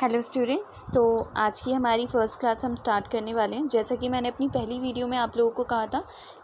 Hello students. तो आज की हमारी फ़र्स्ट क्लास हम स्टार्ट करने वाले हैं। जैसा कि मैंने अपनी पहली वीडियो में आप लोगों को कहा था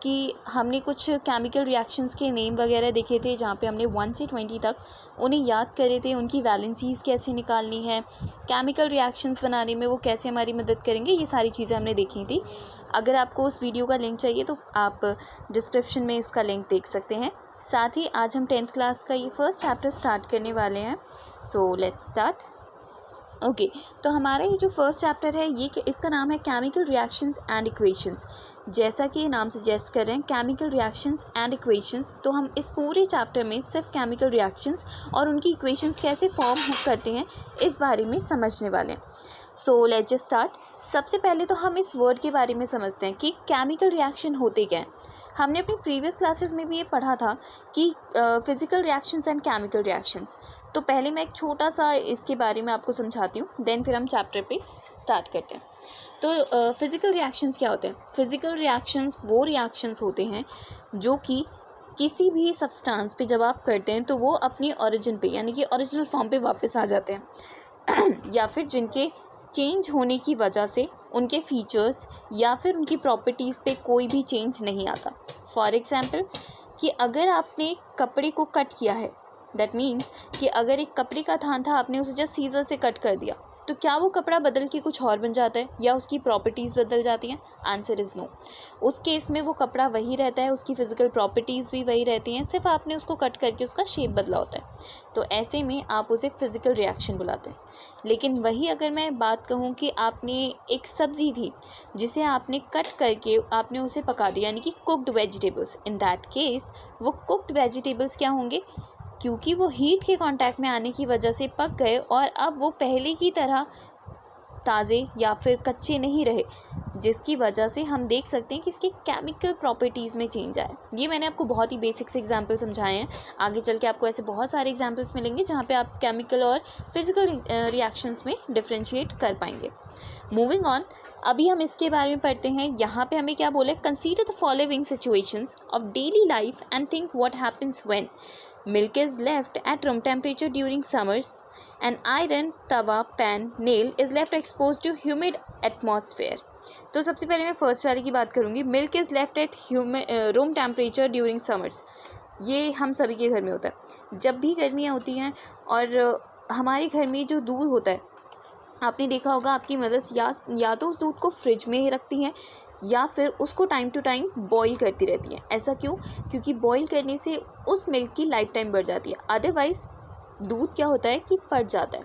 कि हमने कुछ केमिकल रिएक्शंस के नेम वगैरह देखे थे, जहाँ पे हमने 1 से 20 तक उन्हें याद करे थे, उनकी वैलेंसीज़ कैसे निकालनी है, केमिकल रिएक्शंस बनाने में वो कैसे हमारी मदद करेंगे, ये सारी चीज़ें हमने देखी थी। अगर आपको उस वीडियो का लिंक चाहिए तो आप डिस्क्रिप्शन में इसका लिंक देख सकते हैं। साथ ही आज हम 10th क्लास का ये फर्स्ट चैप्टर स्टार्ट करने वाले हैं। So let's start. ओके तो हमारा ये जो फर्स्ट चैप्टर है ये इसका नाम है केमिकल रिएक्शंस एंड इक्वेशंस। जैसा कि ये नाम सजेस्ट कर रहे हैं केमिकल रिएक्शंस एंड इक्वेशंस, तो हम इस पूरे चैप्टर में सिर्फ केमिकल रिएक्शंस और उनकी इक्वेशंस कैसे फॉर्म करते हैं इस बारे में समझने वाले हैं। So let's just start. सबसे पहले तो हम इस वर्ड के बारे में समझते हैं कि केमिकल रिएक्शन होते क्या हैं। हमने अपनी प्रीवियस क्लासेस में भी ये पढ़ा था कि physical reactions and chemical reactions. तो पहले मैं एक छोटा सा इसके बारे में आपको समझाती हूँ, देन फिर हम चैप्टर पे स्टार्ट करते हैं। तो फिज़िकल रिएक्शंस क्या होते हैं? फिज़िकल रिएक्शंस वो रिएक्शंस होते हैं जो कि किसी भी सब्सटेंस पे जब आप करते हैं तो वो अपनी ओरिजिन पे यानी कि ओरिजिनल फॉर्म पे वापस आ जाते हैं या फिर जिनके चेंज होने की वजह से उनके फीचर्स या फिर उनकी प्रॉपर्टीज़ पे कोई भी चेंज नहीं आता। फॉर एग्ज़ाम्पल कि अगर आपने कपड़े को कट किया है, दैट मीन्स कि अगर एक कपड़े का थान था, आपने उसे जस्ट सीजर से कट कर दिया, तो क्या वो कपड़ा बदल के कुछ और बन जाता है या उसकी प्रॉपर्टीज़ बदल जाती हैं? Answer is no. उस केस में वो कपड़ा वही रहता है, उसकी फ़िज़िकल प्रॉपर्टीज़ भी वही रहती हैं, सिर्फ आपने उसको कट करके उसका शेप बदला होता है। तो ऐसे में आप उसे फ़िज़िकल रिएक्शन बुलाते हैं। लेकिन वही अगर मैं बात कहूँ कि आपने एक सब्ज़ी थी जिसे आपने कट करके आपने उसे पका दिया यानी कि cooked vegetables, in that case वो कुक्ड वेजिटेबल्स क्या होंगे? क्योंकि वो हीट के कांटेक्ट में आने की वजह से पक गए और अब वो पहले की तरह ताज़े या फिर कच्चे नहीं रहे, जिसकी वजह से हम देख सकते हैं कि इसकी केमिकल प्रॉपर्टीज़ में चेंज आए। ये मैंने आपको बहुत ही बेसिक से एग्जांपल समझाए हैं। आगे चल के आपको ऐसे बहुत सारे एग्जांपल्स मिलेंगे जहाँ पे आप केमिकल और फिज़िकल रिएक्शंस में डिफ्रेंशिएट कर पाएंगे। मूविंग ऑन, अभी हम इसके बारे में पढ़ते हैं। यहाँ पे हमें क्या बोले? Consider the following situations of daily life and think what happens when milk is left at room temperature during summers, an iron tawa pan nail is left exposed to humid atmosphere। तो सबसे पहले मैं first वाले की बात करूँगी। Milk is left at room temperature during summers. ये हम सभी के घर में होता है। जब भी गर्मियाँ होती हैं और हमारे घर में जो दूध होता है, आपने देखा होगा आपकी मदर्स या तो उस दूध को फ्रिज में ही रखती हैं या फिर उसको टाइम टू टाइम बॉईल करती रहती हैं। ऐसा क्यों? क्योंकि बॉईल करने से उस मिल्क की लाइफ टाइम बढ़ जाती है। अदरवाइज़ दूध क्या होता है कि फट जाता है,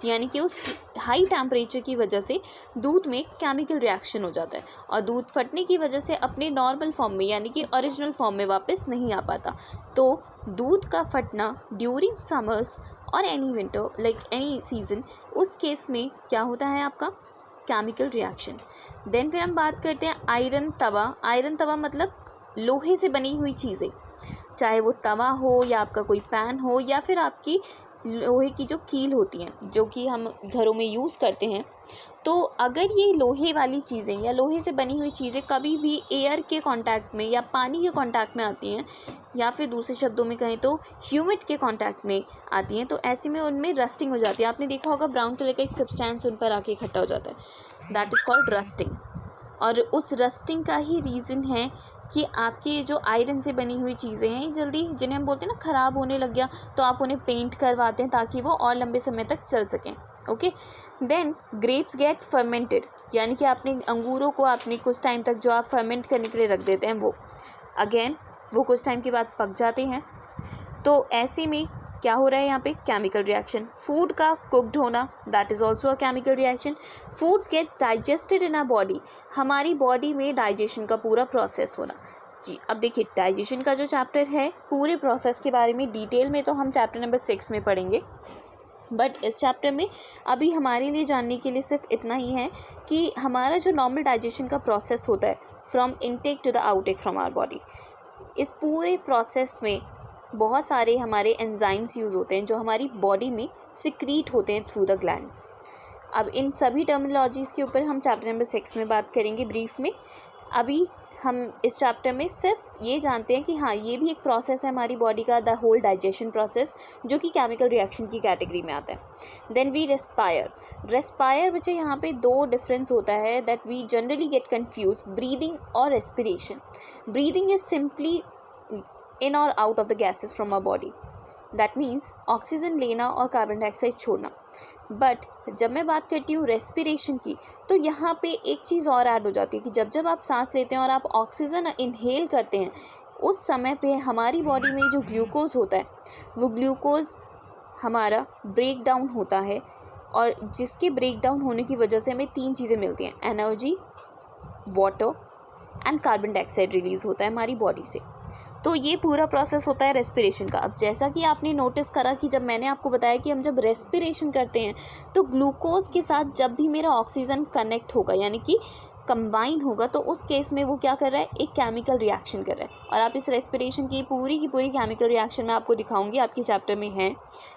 यानी कि उस हाई टेम्परेचर की वजह से दूध में केमिकल रिएक्शन हो जाता है और दूध फटने की वजह से अपने नॉर्मल फॉर्म में यानी कि ओरिजिनल फॉर्म में वापस नहीं आ पाता। तो दूध का फटना ड्यूरिंग समर्स और any winter like any season, उस केस में क्या होता है आपका? Chemical reaction. देन फिर हम बात करते हैं आयरन तवा। आयरन तवा मतलब लोहे से बनी हुई चीज़ें, चाहे वो तवा हो या आपका कोई पैन हो या फिर आपकी लोहे की जो कील होती हैं जो कि हम घरों में यूज़ करते हैं। तो अगर ये लोहे वाली चीज़ें या लोहे से बनी हुई चीज़ें कभी भी एयर के कांटेक्ट में या पानी के कांटेक्ट में आती हैं या फिर दूसरे शब्दों में कहें तो ह्यूमिड के कांटेक्ट में आती हैं, तो ऐसे में उनमें रस्टिंग हो जाती है। आपने देखा होगा ब्राउन कलर का एक सब्सटेंस उन पर आके इकट्ठा हो जाता है, दैट इज़ कॉल्ड रस्टिंग। और उस रस्टिंग का ही रीज़न है कि आपकी जो आयरन से बनी हुई चीज़ें हैं जल्दी, जिन्हें हम बोलते हैं ना ख़राब होने लग गया, तो आप उन्हें पेंट करवाते हैं ताकि वो और लंबे समय तक चल सकें। Okay, then grapes get fermented, यानी कि आपने अंगूरों को आपने कुछ टाइम तक जो आप फर्मेंट करने के लिए रख देते हैं वो अगेन वो कुछ टाइम के बाद पक जाते हैं। तो ऐसे में क्या हो रहा है यहाँ पे? Chemical reaction. फूड का कुक्ड होना, that is also a chemical reaction. Foods get digested in our body, हमारी बॉडी में डाइजेशन का पूरा प्रोसेस होना। जी अब देखिए, डाइजेशन का जो चैप्टर है पूरे प्रोसेस के बारे में डिटेल में तो हम चैप्टर नंबर 6 में पढ़ेंगे, बट इस चैप्टर में अभी हमारे लिए जानने के लिए सिर्फ इतना ही है कि हमारा जो नॉर्मल डाइजेशन का प्रोसेस होता है from intake to the outtake from our body, इस पूरे प्रोसेस में बहुत सारे हमारे एंजाइम्स यूज़ होते हैं जो हमारी बॉडी में सिक्रीट होते हैं थ्रू द ग्लैंड्स। अब इन सभी टर्मिनोलॉजीज़ के ऊपर हम चैप्टर नंबर 6 में बात करेंगे ब्रीफ में। अभी हम इस चैप्टर में सिर्फ ये जानते हैं कि हाँ, ये भी एक प्रोसेस है हमारी बॉडी का, द होल डाइजेशन प्रोसेस, जो कि केमिकल रिएक्शन की कैटेगरी में आता है। देन वी रेस्पायर बच्चे यहाँ पे दो डिफरेंस होता है that we generally get confuse, breathing और respiration. Breathing is simply in और out of the gases from our body, that means oxygen लेना और कार्बन डाइऑक्साइड छोड़ना। बट जब मैं बात करती हूँ रेस्पिरेशन की, तो यहाँ पे एक चीज़ और ऐड हो जाती है कि जब जब आप सांस लेते हैं और आप ऑक्सीजन इनहेल करते हैं, उस समय पे हमारी बॉडी में जो ग्लूकोज होता है, वो ग्लूकोज हमारा ब्रेक डाउन होता है, और जिसके ब्रेक डाउन होने की वजह से हमें तीन चीज़ें मिलती हैं, energy, water and carbon dioxide release होता है हमारी बॉडी से। तो ये पूरा प्रोसेस होता है रेस्पिरेशन का। अब जैसा कि आपने नोटिस करा कि जब मैंने आपको बताया कि हम जब रेस्पिरेशन करते हैं तो ग्लूकोज के साथ जब भी मेरा ऑक्सीजन कनेक्ट होगा, यानी कि कंबाइन होगा, तो उस केस में वो क्या कर रहा है, एक केमिकल रिएक्शन कर रहा है। और आप इस रेस्पिरेशन की पूरी केमिकल रिएक्शन मैं आपको दिखाऊंगी, आपके चैप्टर में है।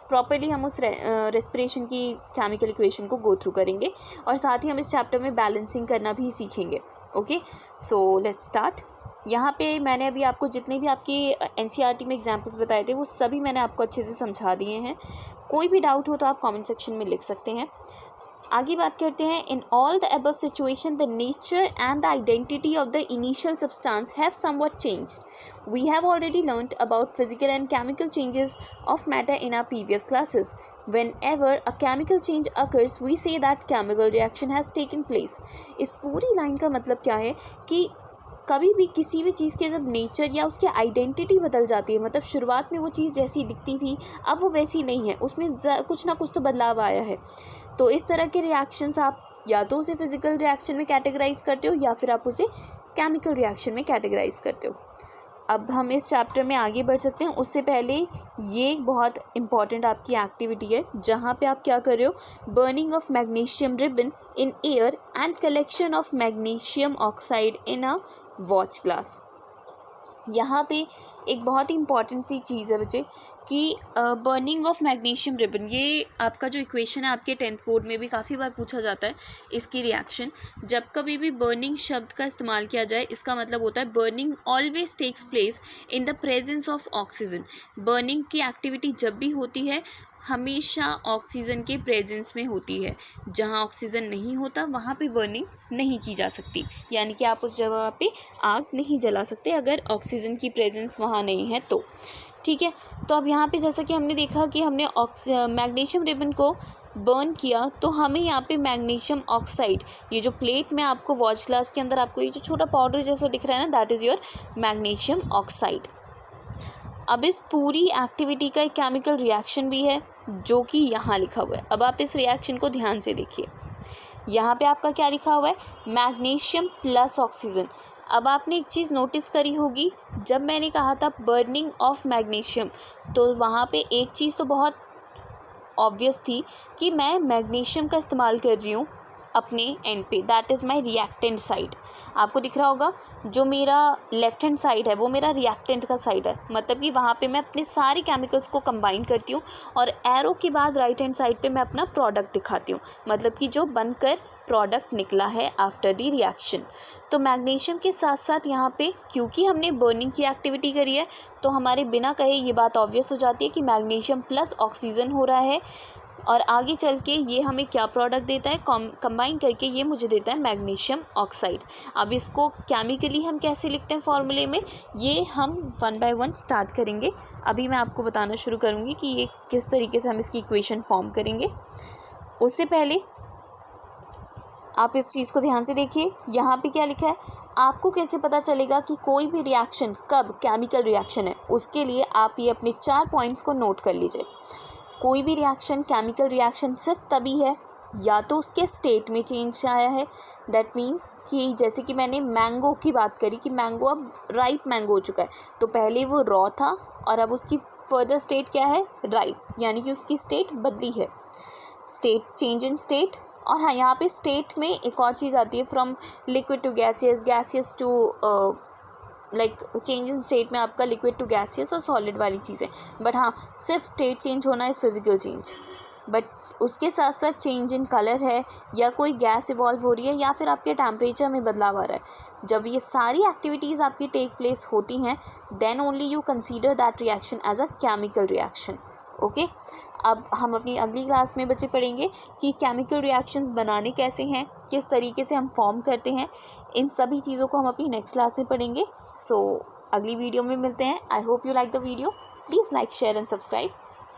प्रॉपर्ली हम उस रेस्पिरेशन की केमिकल इक्वेशन को गो थ्रू करेंगे, और साथ ही हम इस चैप्टर में बैलेंसिंग करना भी सीखेंगे। Okay, so let's start. यहाँ पे मैंने अभी आपको जितने भी आपके एनसीईआरटी में एग्जाम्पल्स बताए थे, वो सभी मैंने आपको अच्छे से समझा दिए हैं। कोई भी डाउट हो तो आप कमेंट सेक्शन में लिख सकते हैं। आगे बात करते हैं। In all the above situation the nature and the identity of the initial substance have somewhat changed. We have already learned about physical and chemical changes of matter in our previous classes. Whenever a chemical change occurs, we say that chemical reaction has taken place. इस पूरी line का मतलब क्या है कि कभी भी किसी भी चीज़ के जब नेचर या उसकी आइडेंटिटी बदल जाती है, मतलब शुरुआत में वो चीज़ जैसी दिखती थी अब वो वैसी नहीं है, उसमें कुछ ना कुछ तो बदलाव आया है। तो इस तरह के रिएक्शंस आप या तो उसे फिजिकल रिएक्शन में कैटेगराइज करते हो, या फिर आप उसे केमिकल रिएक्शन में कैटेगराइज करते हो। अब हम इस चैप्टर में आगे बढ़ सकते हैं। उससे पहले ये एक बहुत इंपॉर्टेंट आपकी एक्टिविटी है, जहाँ पे आप क्या कर रहे हो, burning of magnesium ribbon in air and collection of magnesium oxide in a watch glass. यहाँ पे एक बहुत ही इंपॉर्टेंट सी चीज़ है बच्चे कि बर्निंग ऑफ मैग्नीशियम रिबन, ये आपका जो इक्वेशन है आपके 10th बोर्ड में भी काफ़ी बार पूछा जाता है। इसकी रिएक्शन, जब कभी भी बर्निंग शब्द का इस्तेमाल किया जाए, इसका मतलब होता है burning always takes place in the presence of oxygen. Burning की एक्टिविटी जब भी होती है हमेशा ऑक्सीजन के प्रेजेंस में होती है। जहाँ ऑक्सीजन नहीं होता वहाँ पे बर्निंग नहीं की जा सकती, यानी कि आप उस जगह पे आग नहीं जला सकते अगर ऑक्सीजन की प्रेजेंस वहाँ नहीं है तो। ठीक है, तो अब यहाँ पे जैसा कि हमने देखा कि हमने मैग्नीशियम रिबन को बर्न किया, तो हमें यहाँ पे मैग्नीशियम ऑक्साइड, ये जो प्लेट में आपको वॉच ग्लास के अंदर आपको ये जो छोटा पाउडर जैसा दिख रहा है ना, that is your magnesium oxide. अब इस पूरी एक्टिविटी का एक केमिकल रिएक्शन भी है जो कि यहाँ लिखा हुआ है। अब आप इस रिएक्शन को ध्यान से देखिए, यहाँ पे आपका क्या लिखा हुआ है, मैग्नीशियम प्लस ऑक्सीजन। अब आपने एक चीज़ नोटिस करी होगी, जब मैंने कहा था बर्निंग ऑफ मैग्नीशियम, तो वहाँ पे एक चीज़ तो बहुत ऑब्वियस थी कि मैं मैग्नीशियम का इस्तेमाल कर रही हूँ अपने एंड पे, that is my reactant side. आपको दिख रहा होगा जो मेरा लेफ्ट हैंड साइड है वो मेरा रिएक्टेंट का साइड है, मतलब कि वहाँ पे मैं अपने सारे केमिकल्स को कंबाइन करती हूँ, और एरो के बाद राइट हैंड साइड पे मैं अपना प्रोडक्ट दिखाती हूँ, मतलब कि जो बनकर प्रोडक्ट निकला है आफ्टर द रिएक्शन। तो मैग्नीशियम के साथ साथ यहाँ पे क्योंकि हमने बर्निंग की एक्टिविटी करी है, तो हमारे बिना कहे ये बात ऑब्वियस हो जाती है कि मैग्नीशियम प्लस ऑक्सीजन हो रहा है, और आगे चल के ये हमें क्या प्रोडक्ट देता है, कंबाइन करके ये मुझे देता है मैग्नीशियम ऑक्साइड। अब इसको केमिकली हम कैसे लिखते हैं फॉर्मूले में, ये हम 1 बाय 1 स्टार्ट करेंगे। अभी मैं आपको बताना शुरू करूँगी कि ये किस तरीके से हम इसकी इक्वेशन फॉर्म करेंगे। उससे पहले आप इस चीज़ को ध्यान से देखिए, यहाँ पे क्या लिखा है, आपको कैसे पता चलेगा कि कोई भी रिएक्शन कब केमिकल रिएक्शन है, उसके लिए आप ये अपने 4 पॉइंट्स को नोट कर लीजिए। कोई भी रिएक्शन केमिकल रिएक्शन सिर्फ तभी है या तो उसके स्टेट में चेंज आया है, दैट मीन्स कि जैसे कि मैंने मैंगो की बात करी कि मैंगो अब राइप मैंगो हो चुका है, तो पहले वो रॉ था और अब उसकी फर्दर स्टेट क्या है, राइप, यानी कि उसकी स्टेट बदली है, स्टेट चेंज इन स्टेट। और हाँ, यहाँ पे स्टेट में एक और चीज़ आती है, from liquid to gaseous, gaseous to like change in state में आपका लिक्विड टू गैसियस और सॉलिड वाली चीज़ें। बट हाँ, सिर्फ स्टेट चेंज होना इज़ फिजिकल चेंज। बट उसके साथ साथ चेंज इन कलर है, या कोई गैस इवॉल्व हो रही है, या फिर आपके टेम्परेचर में बदलाव आ रहा है, जब ये सारी एक्टिविटीज़ आपकी टेक प्लेस होती हैं, then only you consider that reaction as a chemical reaction. Okay, अब हम अपनी अगली क्लास में बच्चे पढ़ेंगे कि केमिकल रिएक्शंस बनाने कैसे हैं, किस तरीके से हम फॉर्म करते हैं। इन सभी चीज़ों को हम अपनी नेक्स्ट क्लास में पढ़ेंगे। सो अगली वीडियो में मिलते हैं। I hope you like the video. Please like, share and subscribe.